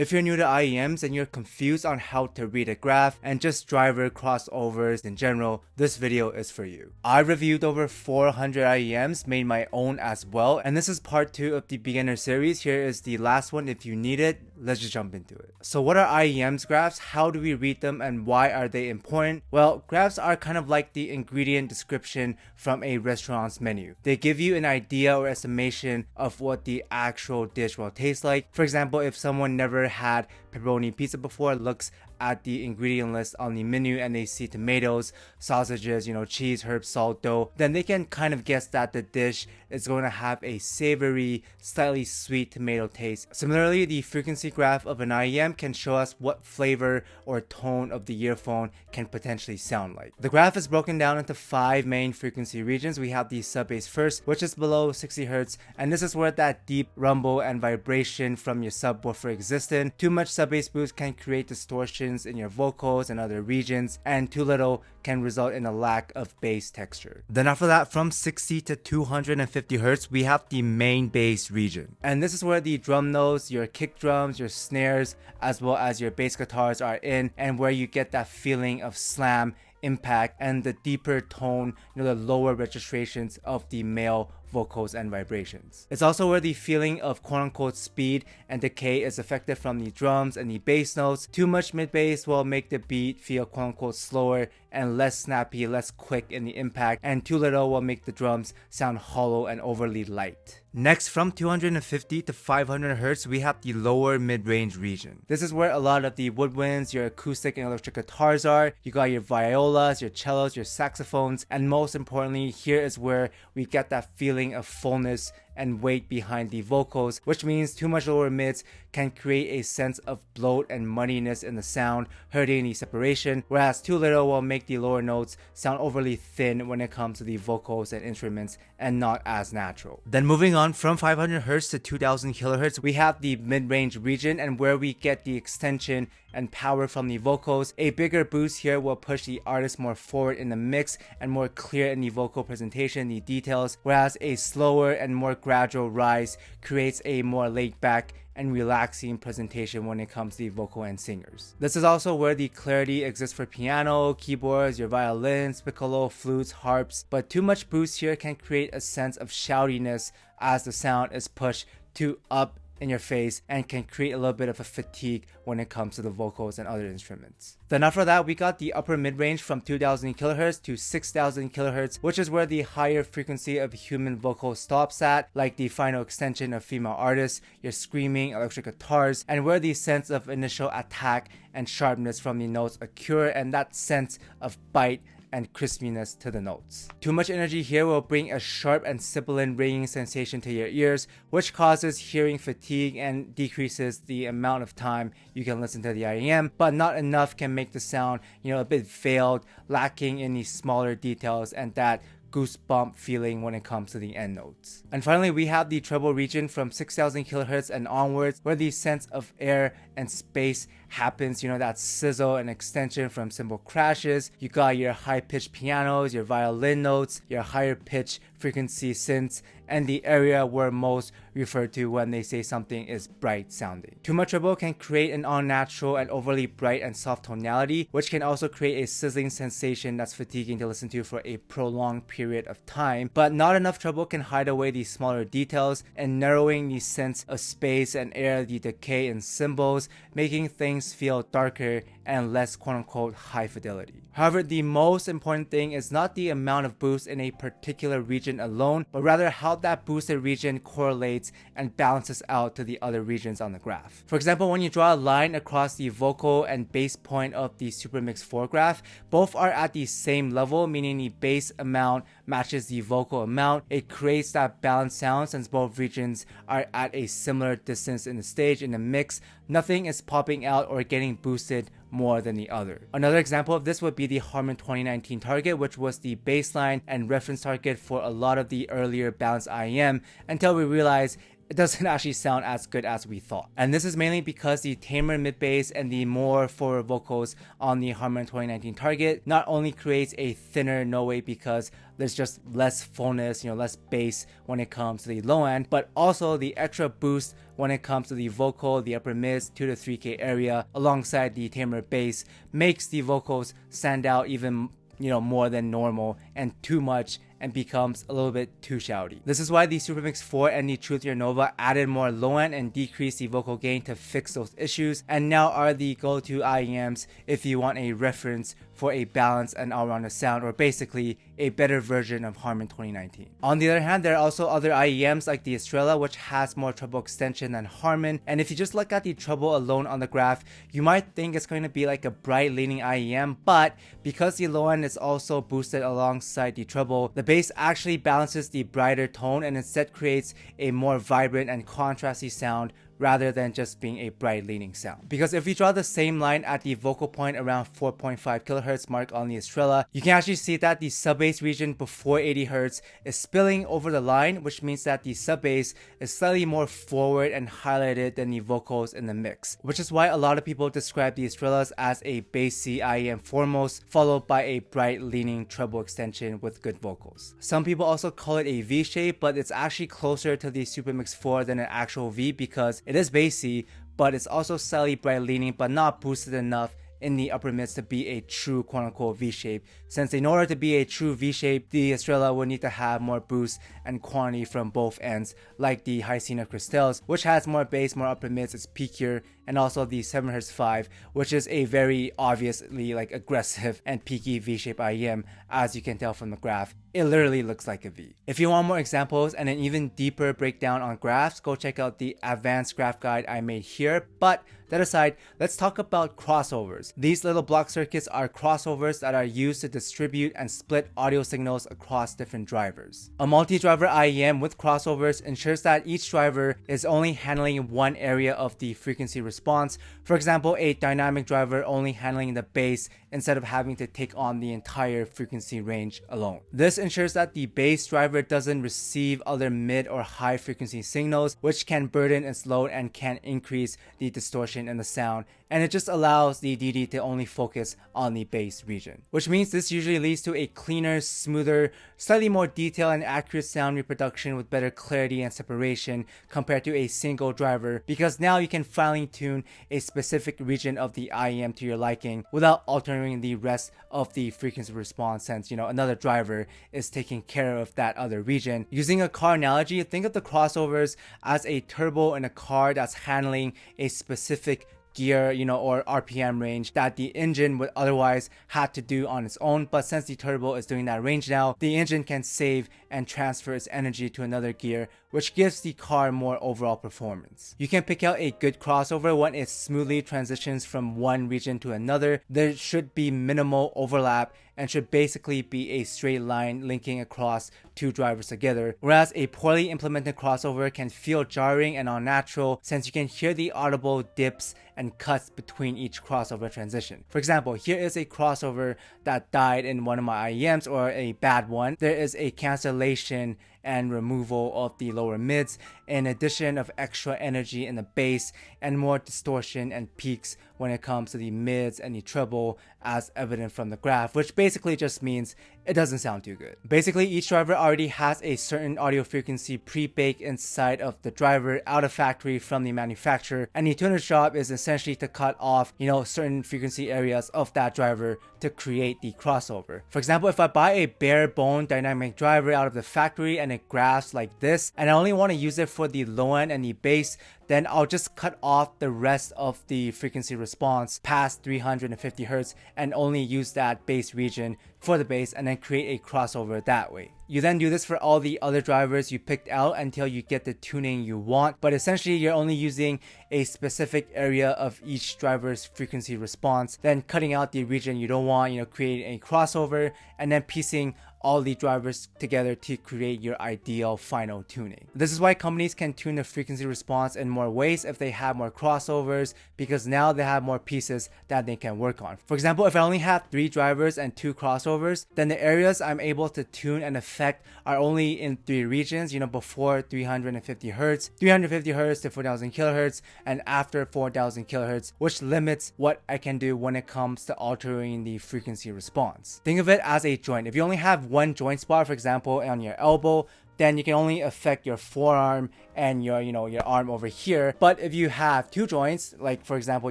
If you're new to IEMs and you're confused on how to read a graph and just driver crossovers in general, this video is for you. I reviewed over 400 IEMs, made my own as well, and this is part 2 of the beginner series. Here is the last one if you need it. Let's just jump into it. So what are IEMs graphs? How do we read them and why are they important? Well, graphs are kind of like the ingredient description from a restaurant's menu. They give you an idea or estimation of what the actual dish will taste like. For example, if someone never had pepperoni pizza before, looks at the ingredient list on the menu and they see tomatoes, sausages, cheese, herbs, salt, dough, then they can kind of guess that the dish is going to have a savory, slightly sweet tomato taste. Similarly, the frequency graph of an IEM can show us what flavor or tone of the earphone can potentially sound like. The graph is broken down into 5 main frequency regions. We have the sub-bass first, which is below 60 Hz, and this is where that deep rumble and vibration from your subwoofer exists in. Too much sub-bass boost can create distortion in your vocals and other regions, and too little can result in a lack of bass texture. Then after that, from 60 to 250 Hz, we have the main bass region. And this is where the drum notes, your kick drums, your snares, as well as your bass guitars are in, and where you get that feeling of slam, impact, and the deeper tone, the lower registrations of the male vocals and vibrations. It's also where the feeling of quote-unquote speed and decay is affected from the drums and the bass notes. Too much mid-bass will make the beat feel quote-unquote slower and less snappy, less quick in the impact, and too little will make the drums sound hollow and overly light. Next, from 250 to 500 Hz, we have the lower mid-range region. This is where a lot of the woodwinds, your acoustic and electric guitars are. You got your violas, your cellos, your saxophones, and most importantly, here is where we get that feeling of fullness and weight behind the vocals, which means too much lower mids can create a sense of bloat and muddiness in the sound, hurting the separation, whereas too little will make the lower notes sound overly thin when it comes to the vocals and instruments and not as natural. Then moving on, from 500 Hz to 2000 kHz, we have the mid-range region, and where we get the extension and power from the vocals. A bigger boost here will push the artist more forward in the mix and more clear in the vocal presentation, the details, whereas a slower and more gradual rise creates a more laid back and relaxing presentation when it comes to the vocal and singers. This is also where the clarity exists for piano, keyboards, your violins, piccolo, flutes, harps, but too much boost here can create a sense of shoutiness as the sound is pushed too up in your face and can create a little bit of a fatigue when it comes to the vocals and other instruments. Then after that, we got the upper mid-range from 2000 kHz to 6000 kHz, which is where the higher frequency of human vocal stops at, like the final extension of female artists, your screaming electric guitars, and where the sense of initial attack and sharpness from the notes occur, and that sense of bite and crispiness to the notes. Too much energy here will bring a sharp and sibilant ringing sensation to your ears, which causes hearing fatigue and decreases the amount of time you can listen to the IEM, but not enough can make the sound, a bit veiled, lacking in the smaller details and that goosebump feeling when it comes to the end notes. And finally, we have the treble region from 6000 kHz and onwards, where the sense of air and space happens, that sizzle and extension from cymbal crashes. You got your high-pitched pianos, your violin notes, your higher pitch frequency synths, and the area where most refer to when they say something is bright sounding. Too much treble can create an unnatural and overly bright and soft tonality, which can also create a sizzling sensation that's fatiguing to listen to for a prolonged period of time. But not enough treble can hide away these smaller details and narrowing the sense of space and air, the decay in cymbals, making things feel darker and less quote-unquote high fidelity. However, the most important thing is not the amount of boost in a particular region alone, but rather how that boosted region correlates and balances out to the other regions on the graph. For example, when you draw a line across the vocal and bass point of the Supermix 4 graph, both are at the same level, meaning the bass amount matches the vocal amount. It creates that balanced sound since both regions are at a similar distance in the stage. In the mix, nothing is popping out or getting boosted more than the other. Another example of this would be the HARMAN 2019 target, which was the baseline and reference target for a lot of the earlier balanced IEM, until we realized it doesn't actually sound as good as we thought. And this is mainly because the tamer mid-bass and the more forward vocals on the HARMAN 2019 Target not only creates a thinner no wave because there's just less fullness, less bass when it comes to the low end, but also the extra boost when it comes to the vocal, the upper mids 2 to 3K area alongside the tamer bass makes the vocals stand out even more than normal and too much, and becomes a little bit too shouty. This is why the SuperMix 4 and the Truthier Nova added more low end and decreased the vocal gain to fix those issues, and now are the go-to IEMs if you want a reference for a balanced and all-rounded sound, or basically a better version of HARMAN 2019. On the other hand, there are also other IEMs like the Estrella, which has more treble extension than HARMAN, and if you just look at the treble alone on the graph, you might think it's going to be like a bright leaning IEM, but because the low end is also boosted alongside the treble, the bass actually balances the brighter tone and instead creates a more vibrant and contrasty sound rather than just being a bright leaning sound. Because if we draw the same line at the vocal point around 4.5 kHz mark on the Estrella, you can actually see that the sub-bass region before 80 Hz is spilling over the line, which means that the sub-bass is slightly more forward and highlighted than the vocals in the mix, which is why a lot of people describe the Estrellas as a bassy IEM foremost, followed by a bright leaning treble extension with good vocals. Some people also call it a V shape, but it's actually closer to the SuperMix 4 than an actual V because it is bassy, but it's also slightly bright leaning but not boosted enough in the upper mids to be a true quote-unquote V-shape, since in order to be a true V-shape, the Estrella would need to have more boost and quantity from both ends, like the Hyacina Cristales, which has more bass, more upper mids, it's peakier, and also the 7Hz 5, which is a very obviously aggressive and peaky V-shape IEM, as you can tell from the graph. It literally looks like a V. If you want more examples and an even deeper breakdown on graphs, go check out the advanced graph guide I made here. But that aside, let's talk about crossovers. These little block circuits are crossovers that are used to distribute and split audio signals across different drivers. A multi-driver IEM with crossovers ensures that each driver is only handling one area of the frequency response. For example, a dynamic driver only handling the bass instead of having to take on the entire frequency range alone. This ensures that the bass driver doesn't receive other mid or high frequency signals, which can burden its load and can increase the distortion in the sound, and it just allows the DD to only focus on the bass region, which means this usually leads to a cleaner, smoother, slightly more detailed and accurate sound reproduction with better clarity and separation compared to a single driver, because now you can finely tune a specific region of the IEM to your liking without altering the rest of the frequency response, since another driver is taking care of that other region. Using a car analogy, think of the crossovers as a turbo in a car that's handling a specific gear, or RPM range that the engine would otherwise have to do on its own. But since the turbo is doing that range now, the engine can save and transfer its energy to another gear, which gives the car more overall performance. You can pick out a good crossover when it smoothly transitions from one region to another. There should be minimal overlap and should basically be a straight line linking across two drivers together, whereas a poorly implemented crossover can feel jarring and unnatural since you can hear the audible dips and cuts between each crossover transition. For example, here is a crossover that died in one of my IEMs, or a bad one. There is a cancellation and removal of the lower mids, in addition of extra energy in the bass and more distortion and peaks when it comes to the mids and the treble, as evident from the graph, which basically just means it doesn't sound too good. Basically, each driver already has a certain audio frequency pre-baked inside of the driver out of factory from the manufacturer, and the tuner's job is essentially to cut off certain frequency areas of that driver to create the crossover. For example, if I buy a bare bone dynamic driver out of the factory and it graphs like this, and I only want to use it for the low end and the bass, then I'll just cut off the rest of the frequency response past 350 Hz and only use that bass region for the bass, and then create a crossover that way. You then do this for all the other drivers you picked out until you get the tuning you want, but essentially you're only using a specific area of each driver's frequency response, then cutting out the region you don't want, creating a crossover, and then piecing all the drivers together to create your ideal final tuning. This is why companies can tune the frequency response in more ways if they have more crossovers, because now they have more pieces that they can work on. For example, if I only have 3 drivers and 2 crossovers, then the areas I'm able to tune and affect are only in 3 regions, before 350 Hz, 350 Hz to 4000 kHz, and after 4000 kHz, which limits what I can do when it comes to altering the frequency response. Think of it as a joint. If you only have one joint spot, for example, on your elbow, then you can only affect your forearm and your arm over here. But if you have 2 joints, like for example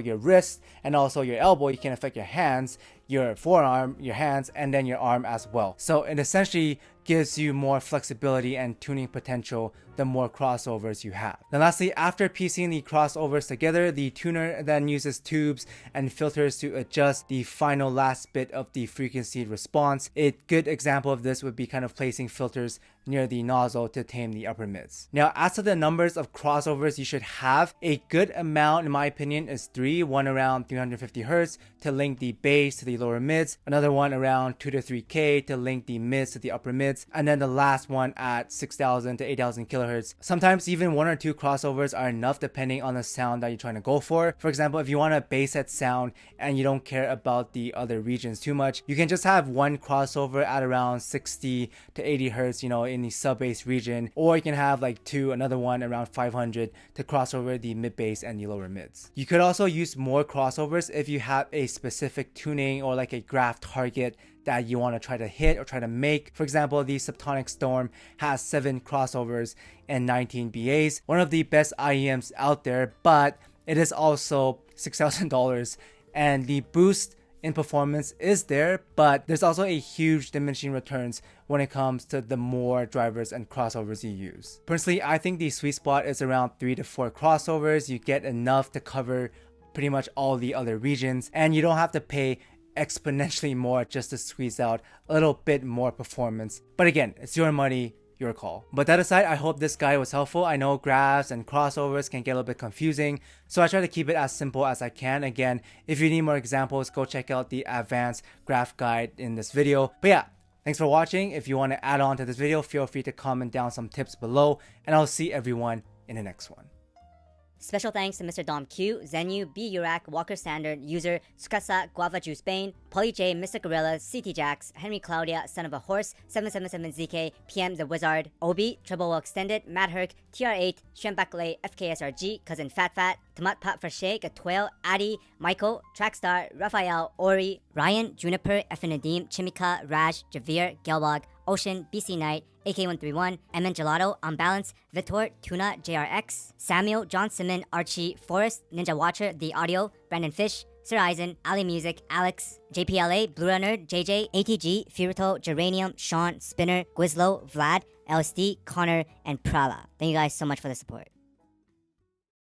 your wrist and also your elbow, you can affect your hands, your forearm, your hands, and then your arm as well. So it essentially gives you more flexibility and tuning potential the more crossovers you have. Then lastly, after piecing the crossovers together, the tuner then uses tubes and filters to adjust the final last bit of the frequency response. A good example of this would be kind of placing filters near the nozzle to tame the upper mids. Now, as to the numbers of crossovers you should have, a good amount in my opinion is 3, one around 350 Hz to link the bass to the lower mids, another one around 2 to 3K to link the mids to the upper mids, and then the last one at 6000 to 8000 kHz. Sometimes even 1 or 2 crossovers are enough depending on the sound that you're trying to go for. For example, if you want a bass head sound and you don't care about the other regions too much, you can just have one crossover at around 60 to 80 Hz, in the sub bass region, or you can have like 2, another one around 500 to cross over the mid bass and the lower mids. You could also use more crossovers if you have a specific tuning or like a graph target that you want to try to hit or try to make. For example, the Subtonic Storm has 7 crossovers and 19 BAs, one of the best IEMs out there, but it is also $6,000, and the boost in performance is there, but there's also a huge diminishing returns when it comes to the more drivers and crossovers you use. Personally, I think the sweet spot is around 3 to 4 crossovers. You get enough to cover pretty much all the other regions, and you don't have to pay exponentially more just to squeeze out a little bit more performance. But again, it's your money, your call. But that aside, I hope this guide was helpful. I know graphs and crossovers can get a little bit confusing, so I try to keep it as simple as I can. Again, if you need more examples, go check out the advanced graph guide in this video. But yeah, thanks for watching. If you want to add on to this video, feel free to comment down some tips below, and I'll see everyone in the next one. Special thanks to Mr. Dom Q, Zenu, B. Urak, Walker Standard, User, Sukasa, Guava Juice Bane, Polly J, Mr. Gorilla, CT Jax, Henry Claudia, Son of a Horse, 777ZK, PM The Wizard, Obi, Treble Extended, Matt Herc, TR8, Shembakle, FKSRG, Cousin Fat Fat, Tomat Pat Frashe, Gatwell, Addy, Michael, Trackstar, Raphael, Ori, Ryan, Juniper, Nadim, Chimika, Raj, Javir, Gelbog, Ocean, BC Knight, AK131, MN Gelato, Unbalance, Vitor, Tuna, JRX, Samuel, John Simon, Archie, Forrest, Ninja Watcher, The Audio, Brandon Fish, Sir Eisen, Ali Music, Alex, JPLA, Blue Runner, JJ, ATG, Furito, Geranium, Sean, Spinner, Gwizlo, Vlad, LSD, Connor, and Prala. Thank you guys so much for the support.